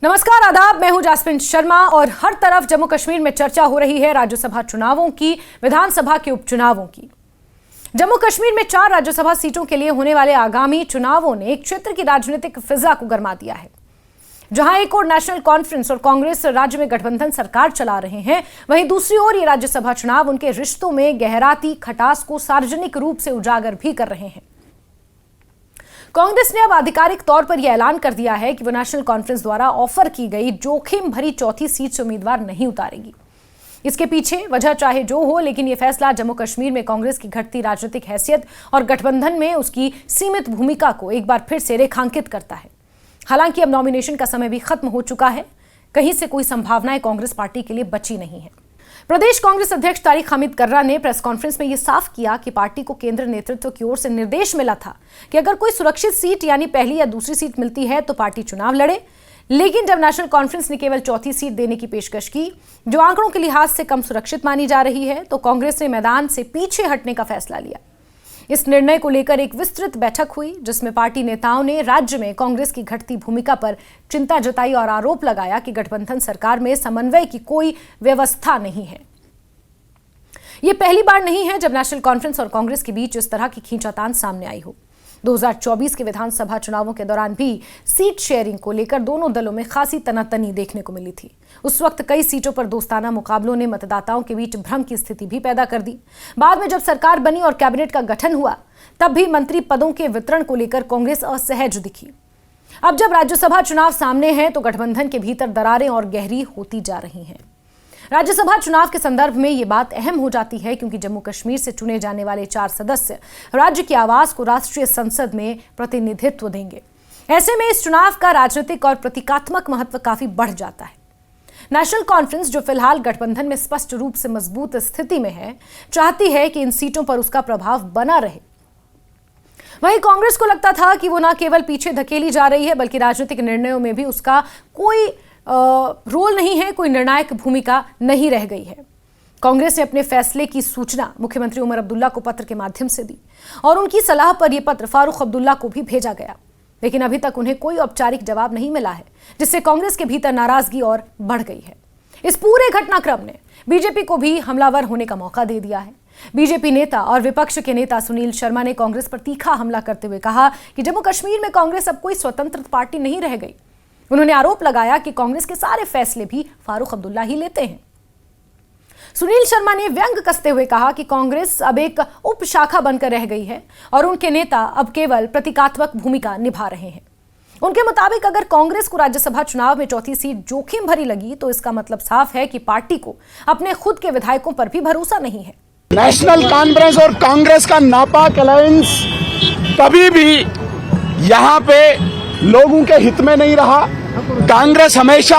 नमस्कार, आदाब। मैं हूं जास्मिन शर्मा और हर तरफ जम्मू कश्मीर में चर्चा हो रही है राज्यसभा चुनावों की, विधानसभा के उपचुनावों की। जम्मू कश्मीर में 4 राज्यसभा सीटों के लिए होने वाले आगामी चुनावों ने एक क्षेत्र की राजनीतिक फिजा को गरमा दिया है। जहां एक ओर नेशनल कॉन्फ्रेंस और कांग्रेस राज्य में गठबंधन सरकार चला रहे हैं, वहीं दूसरी ओर ये राज्यसभा चुनाव उनके रिश्तों में गहराती खटास को सार्वजनिक रूप से उजागर भी कर रहे हैं। कांग्रेस ने अब आधिकारिक तौर पर यह ऐलान कर दिया है कि वो नेशनल कॉन्फ्रेंस द्वारा ऑफर की गई जोखिम भरी चौथी सीट से उम्मीदवार नहीं उतारेगी। इसके पीछे वजह चाहे जो हो, लेकिन यह फैसला जम्मू कश्मीर में कांग्रेस की घटती राजनीतिक हैसियत और गठबंधन में उसकी सीमित भूमिका को एक बार फिर से रेखांकित करता है। हालांकि अब नॉमिनेशन का समय भी खत्म हो चुका है, कहीं से कोई संभावनाएं कांग्रेस पार्टी के लिए बची नहीं है। प्रदेश कांग्रेस अध्यक्ष तारिक हमीद कर्रा ने प्रेस कॉन्फ्रेंस में यह साफ किया कि पार्टी को केंद्र नेतृत्व की ओर से निर्देश मिला था कि अगर कोई सुरक्षित सीट यानी पहली या दूसरी सीट मिलती है तो पार्टी चुनाव लड़े। लेकिन जब नेशनल कॉन्फ्रेंस ने केवल चौथी सीट देने की पेशकश की, जो आंकड़ों के लिहाज से कम सुरक्षित मानी जा रही है, तो कांग्रेस ने मैदान से पीछे हटने का फैसला लिया। इस निर्णय को लेकर एक विस्तृत बैठक हुई, जिसमें पार्टी नेताओं ने राज्य में कांग्रेस की घटती भूमिका पर चिंता जताई और आरोप लगाया कि गठबंधन सरकार में समन्वय की कोई व्यवस्था नहीं है। यह पहली बार नहीं है जब नेशनल कॉन्फ्रेंस और कांग्रेस के बीच इस तरह की खींचातान सामने आई हो। 2024 के विधानसभा चुनावों के दौरान भी सीट शेयरिंग को लेकर दोनों दलों में खासी तनातनी देखने को मिली थी। उस वक्त कई सीटों पर दोस्ताना मुकाबलों ने मतदाताओं के बीच भ्रम की स्थिति भी पैदा कर दी। बाद में जब सरकार बनी और कैबिनेट का गठन हुआ, तब भी मंत्री पदों के वितरण को लेकर कांग्रेस असहज दिखी। अब जब राज्यसभा चुनाव सामने हैं, तो गठबंधन के भीतर दरारें और गहरी होती जा रही हैं। राज्यसभा चुनाव के संदर्भ में यह बात अहम हो जाती है, क्योंकि जम्मू कश्मीर से चुने जाने वाले 4 सदस्य राज्य की आवाज को राष्ट्रीय संसद में प्रतिनिधित्व देंगे। ऐसे में इस चुनाव का राजनीतिक और प्रतीकात्मक महत्व काफी बढ़ जाता है। नेशनल कॉन्फ्रेंस, जो फिलहाल गठबंधन में स्पष्ट रूप से मजबूत स्थिति में है, चाहती है कि इन सीटों पर उसका प्रभाव बना रहे। वहीं कांग्रेस को लगता था कि वो न केवल पीछे धकेली जा रही है, बल्कि राजनीतिक निर्णयों में भी उसका कोई रोल नहीं है, कोई निर्णायक भूमिका नहीं रह गई है। कांग्रेस ने अपने फैसले की सूचना मुख्यमंत्री उमर अब्दुल्ला को पत्र के माध्यम से दी और उनकी सलाह पर यह पत्र फारूक अब्दुल्ला को भी भेजा गया, लेकिन अभी तक उन्हें कोई औपचारिक जवाब नहीं मिला है, जिससे कांग्रेस के भीतर नाराजगी और बढ़ गई है। इस पूरे घटनाक्रम ने बीजेपी को भी हमलावर होने का मौका दे दिया है। बीजेपी नेता और विपक्ष के नेता सुनील शर्मा ने कांग्रेस पर तीखा हमला करते हुए कहा कि जम्मू कश्मीर में कांग्रेस अब कोई स्वतंत्र पार्टी नहीं रह गई। उन्होंने आरोप लगाया कि कांग्रेस के सारे फैसले भी फारूक अब्दुल्ला ही लेते हैं। सुनील शर्मा ने व्यंग कसते हुए कहा कि कांग्रेस अब एक उपशाखा बनकर रह गई है और उनके नेता अब केवल प्रतीकात्मक भूमिका निभा रहे हैं। उनके मुताबिक अगर कांग्रेस को राज्यसभा चुनाव में चौथी सीट जोखिम भरी लगी, तो इसका मतलब साफ है कि पार्टी को अपने खुद के विधायकों पर भी भरोसा नहीं है। नेशनल कॉन्फ्रेंस और कांग्रेस का नापाक अलायंस कभी भी यहाँ पे लोगों के हित में नहीं रहा। कांग्रेस हमेशा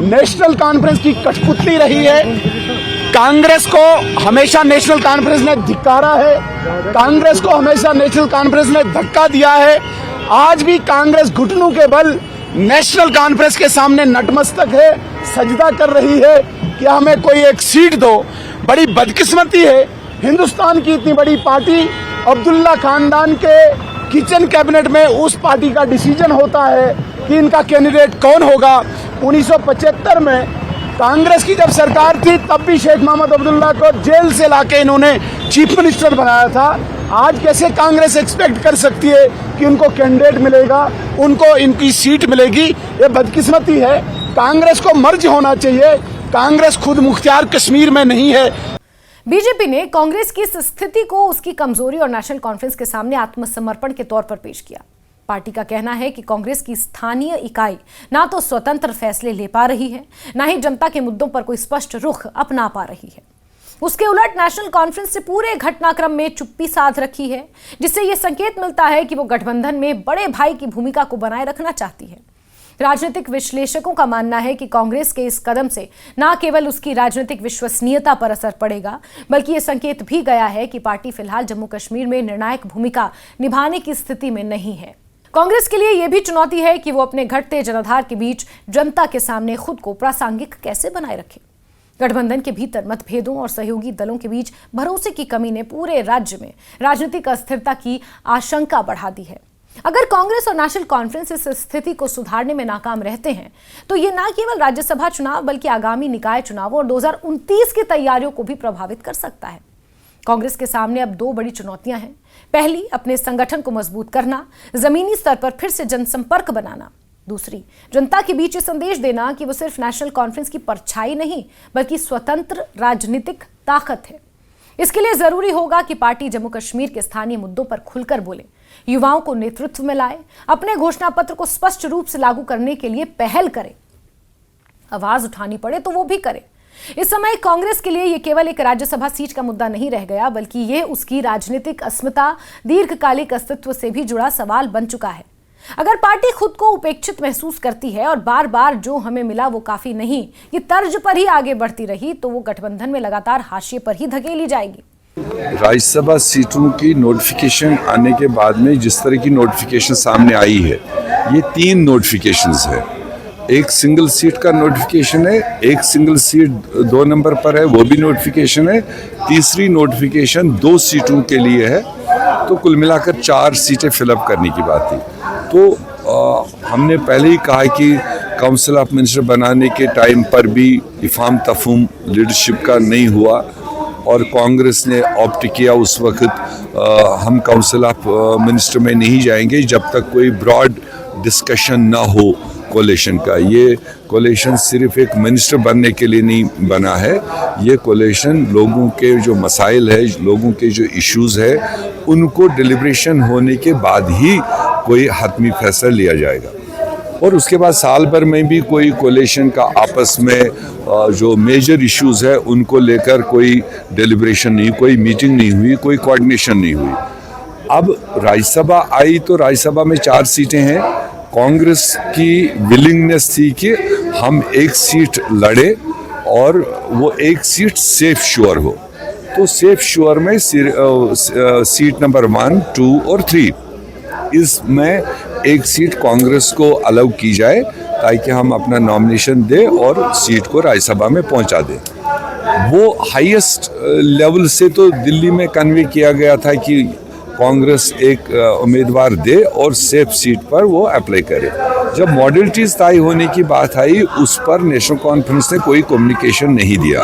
नेशनल कॉन्फ्रेंस की कठपुतली रही है। कांग्रेस को हमेशा नेशनल कॉन्फ्रेंस ने धिक्कारा है। कांग्रेस को हमेशा नेशनल कॉन्फ्रेंस ने धक्का दिया है। आज भी कांग्रेस घुटनों के बल नेशनल कॉन्फ्रेंस के सामने नतमस्तक है, सजदा कर रही है कि हमें कोई एक सीट दो। बड़ी बदकिस्मती है, हिंदुस्तान की इतनी बड़ी पार्टी, अब्दुल्ला खानदान के किचन कैबिनेट में उस पार्टी का डिसीजन होता है कि इनका कैंडिडेट कौन होगा। 1975 में कांग्रेस की जब सरकार थी, तब भी शेख मोहम्मद अब्दुल्ला को जेल से लाके इन्होंने चीफ मिनिस्टर बनाया था। आज कैसे कांग्रेस एक्सपेक्ट कर सकती है कि उनको कैंडिडेट मिलेगा, उनको इनकी सीट मिलेगी? ये बदकिस्मती है। कांग्रेस को मर्ज होना चाहिए। कांग्रेस खुद मुख्तियार कश्मीर में नहीं है। बीजेपी ने कांग्रेस की इस स्थिति को उसकी कमजोरी और नेशनल कॉन्फ्रेंस के सामने आत्मसमर्पण के तौर पर पेश किया। पार्टी का कहना है कि कांग्रेस की स्थानीय इकाई ना तो स्वतंत्र फैसले ले पा रही है, ना ही जनता के मुद्दों पर कोई स्पष्ट रुख अपना पा रही है। उसके उलट नेशनल कॉन्फ्रेंस से पूरे घटनाक्रम में चुप्पी साध रखी है, जिससे यह संकेत मिलता है कि वो गठबंधन में बड़े भाई की भूमिका को बनाए रखना चाहती है। राजनीतिक विश्लेषकों का मानना है कि कांग्रेस के इस कदम से न केवल उसकी राजनीतिक विश्वसनीयता पर असर पड़ेगा, बल्कि यह संकेत भी गया है कि पार्टी फिलहाल जम्मू कश्मीर में निर्णायक भूमिका निभाने की स्थिति में नहीं है। कांग्रेस के लिए यह भी चुनौती है कि वो अपने घटते जनाधार के बीच जनता के सामने खुद को प्रासंगिक कैसे बनाए रखे। गठबंधन के भीतर मतभेदों और सहयोगी दलों के बीच भरोसे की कमी ने पूरे राज्य में राजनीतिक अस्थिरता की आशंका बढ़ा दी है। अगर कांग्रेस और नेशनल कॉन्फ्रेंस इस स्थिति को सुधारने में नाकाम रहते हैं तो ये न केवल राज्यसभा चुनाव बल्कि आगामी निकाय चुनावों और 2029 की तैयारियों को भी प्रभावित कर सकता है। कांग्रेस के सामने अब दो बड़ी चुनौतियां हैं। पहली, अपने संगठन को मजबूत करना, जमीनी स्तर पर फिर से जनसंपर्क बनाना। दूसरी, जनता के बीच ये संदेश देना कि वो सिर्फ नेशनल कॉन्फ्रेंस की परछाई नहीं बल्कि स्वतंत्र राजनीतिक ताकत है। इसके लिए जरूरी होगा कि पार्टी जम्मू कश्मीर के स्थानीय मुद्दों पर खुलकर बोले, युवाओं को नेतृत्व में लाए, अपने घोषणा पत्र को स्पष्ट रूप से लागू करने के लिए पहल करे, आवाज उठानी पड़े तो वो भी करे। इस समय कांग्रेस के लिए यह केवल एक राज्यसभा सीट का मुद्दा नहीं रह गया बल्कि यह उसकी राजनीतिक अस्मिता, दीर्घकालिक अस्तित्व से भी जुड़ा सवाल बन चुका है। अगर पार्टी खुद को उपेक्षित महसूस करती है और बार बार जो हमें मिला वो काफी नहीं, ये तर्ज पर ही आगे बढ़ती रही तो वो गठबंधन में लगातार हाशिए पर ही धकेली जाएगी। राज्यसभा सीटों की नोटिफिकेशन आने के बाद में जिस तरह की नोटिफिकेशन सामने आई है, ये 3 नोटिफिकेशंस है। एक सिंगल सीट का नोटिफिकेशन है, एक सिंगल सीट 2 नंबर पर है, वो भी नोटिफिकेशन है। तीसरी नोटिफिकेशन 2 सीटों के लिए है, तो कुल मिलाकर 4 सीटें फिलअप करने की बात थी। तो हमने पहले ही कहा कि काउंसिल ऑफ मिनिस्टर बनाने के टाइम पर भी इफ़ाम तफहूम लीडरशिप का नहीं हुआ और कांग्रेस ने ऑप्ट किया उस वक्त हम काउंसिल ऑफ मिनिस्टर में नहीं जाएंगे जब तक कोई ब्रॉड डिस्कशन ना हो कोलिशन का। ये कोलिशन सिर्फ एक मिनिस्टर बनने के लिए नहीं बना है, ये कोलिशन लोगों के जो मसाइल है, लोगों के जो इश्यूज है, उनको डिलिब्रेशन होने के बाद ही कोई हतमी फैसला लिया जाएगा। और उसके बाद साल भर में भी कोई कोलिशन का आपस में जो मेजर इश्यूज है उनको लेकर कोई डिलिब्रेशन नहीं, कोई मीटिंग नहीं हुई, कोई कोऑर्डिनेशन नहीं हुई। अब राज्यसभा आई तो राज्यसभा में 4 सीटें हैं। कांग्रेस की विलिंगनेस थी कि हम एक सीट लड़े और वो एक सीट सेफ श्योर हो। तो सेफ श्योर में सीट नंबर 1, 2 और 3 इसमें एक सीट कांग्रेस को अलाउ की जाए ताकि हम अपना नॉमिनेशन दें और सीट को राज्यसभा में पहुंचा दें। वो हाईएस्ट लेवल से तो दिल्ली में कन्वे किया गया था कि कांग्रेस एक उम्मीदवार दे और सेफ सीट पर वो अप्लाई करे। जब मॉडलिटीज तय होने की बात आई उस पर नेशनल कॉन्फ्रेंस ने कोई कम्युनिकेशन नहीं दिया,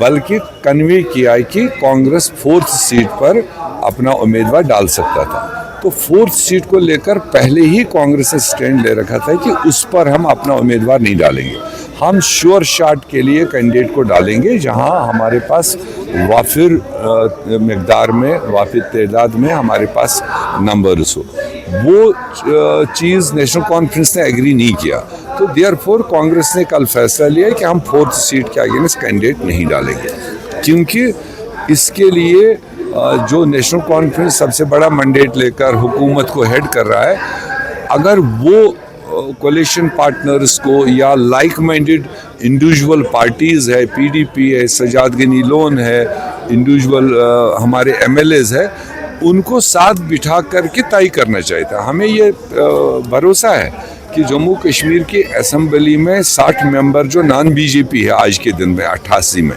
बल्कि कन्वे किया कि कांग्रेस 4th सीट पर अपना उम्मीदवार डाल सकता था। तो 4th सीट को लेकर पहले ही कांग्रेस ने स्टैंड ले रखा था कि उस पर हम अपना उम्मीदवार नहीं डालेंगे, हम श्योर शॉट के लिए कैंडिडेट को डालेंगे जहां हमारे पास वाफिर मिकदार में, वाफिर तादाद में हमारे पास नंबर्स हो। वो चीज़ नेशनल कॉन्फ्रेंस ने एग्री नहीं किया, तो देयरफॉर कांग्रेस ने कल फैसला लिया कि हम 4th सीट के अगेंस्ट कैंडिडेट नहीं डालेंगे, क्योंकि इसके लिए जो नेशनल कॉन्फ्रेंस सबसे बड़ा मैंडेट लेकर हुकूमत को हेड कर रहा है, अगर वो कोलिशन पार्टनर्स को या लाइक माइंडेड इंडिविजुअल पार्टीज़ है, पीडीपी है, सजाद गनी लोन है, इंडिविजुअल हमारे एमएलएज है, उनको साथ बिठा करके तय करना चाहिए था। हमें ये भरोसा है कि जम्मू कश्मीर की असेंबली में 60 मेंबर जो नॉन बीजेपी है आज के दिन में 88 में,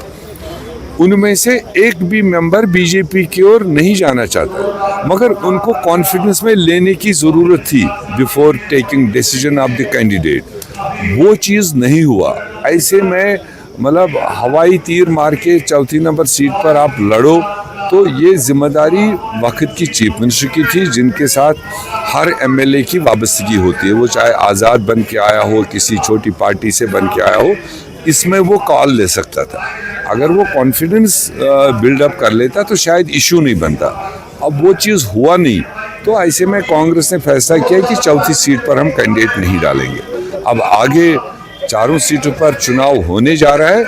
उनमें से एक भी मेंबर बीजेपी की ओर नहीं जाना चाहता, मगर उनको कॉन्फिडेंस में लेने की ज़रूरत थी before taking decision of the candidate. वो चीज़ नहीं हुआ। ऐसे में मतलब हवाई तीर मार के 4थी नंबर सीट पर आप लड़ो, तो ये जिम्मेदारी वक्त की चीफ मिनिस्टर की थी, जिनके साथ हर एमएलए की वाबस्तगी होती है, वो चाहे आज़ाद बन के आया हो, किसी छोटी पार्टी से बन के आया हो, इसमें वो कॉल ले सकता था। अगर वो कॉन्फिडेंस बिल्डअप कर लेता तो शायद इशू नहीं बनता। अब वो चीज़ हुआ नहीं, तो ऐसे में कांग्रेस ने फैसला किया कि 4थी सीट पर हम कैंडिडेट नहीं डालेंगे। अब आगे 4 सीटों पर चुनाव होने जा रहा है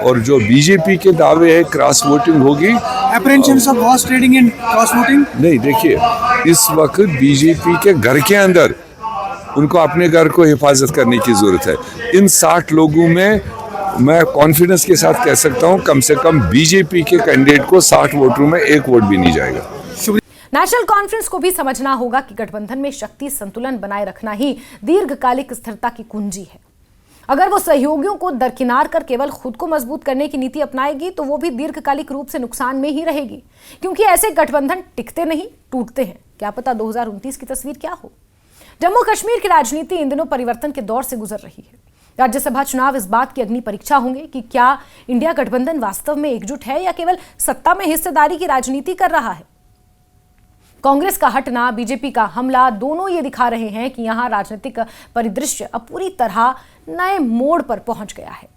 और जो बीजेपी के दावे है क्रॉस वोटिंग होगी, apprehensions of horse trading and cross voting? नहीं, देखिए इस वक्त बीजेपी के घर के अंदर उनको अपने घर को हिफाजत करने की जरूरत है। इन 60 लोगों में मैं कॉन्फिडेंस के साथ कह सकता हूं कम से कम बीजेपी के कैंडिडेट को 60 वोटरों में 1 वोट भी नहीं जाएगा। नेशनल कॉन्फ्रेंस को भी समझना होगा कि गठबंधन में शक्ति संतुलन बनाए रखना ही दीर्घकालिक स्थिरता की कुंजी है। अगर वो सहयोगियों को दरकिनार कर केवल खुद को मजबूत करने की नीति अपनाएगी तो वो भी दीर्घकालिक रूप से नुकसान में ही रहेगी, क्योंकि ऐसे गठबंधन टिकते नहीं, टूटते हैं। क्या पता 2029 की तस्वीर क्या हो। जम्मू कश्मीर की राजनीति इन दिनों परिवर्तन के दौर से गुजर रही है। राज्यसभा चुनाव इस बात की अग्नि परीक्षा होंगे कि क्या इंडिया गठबंधन वास्तव में एकजुट है या केवल सत्ता में हिस्सेदारी की राजनीति कर रहा है। कांग्रेस का हटना, बीजेपी का हमला, दोनों ये दिखा रहे हैं कि यहां राजनीतिक परिदृश्य अब पूरी तरह नए मोड़ पर पहुंच गया है।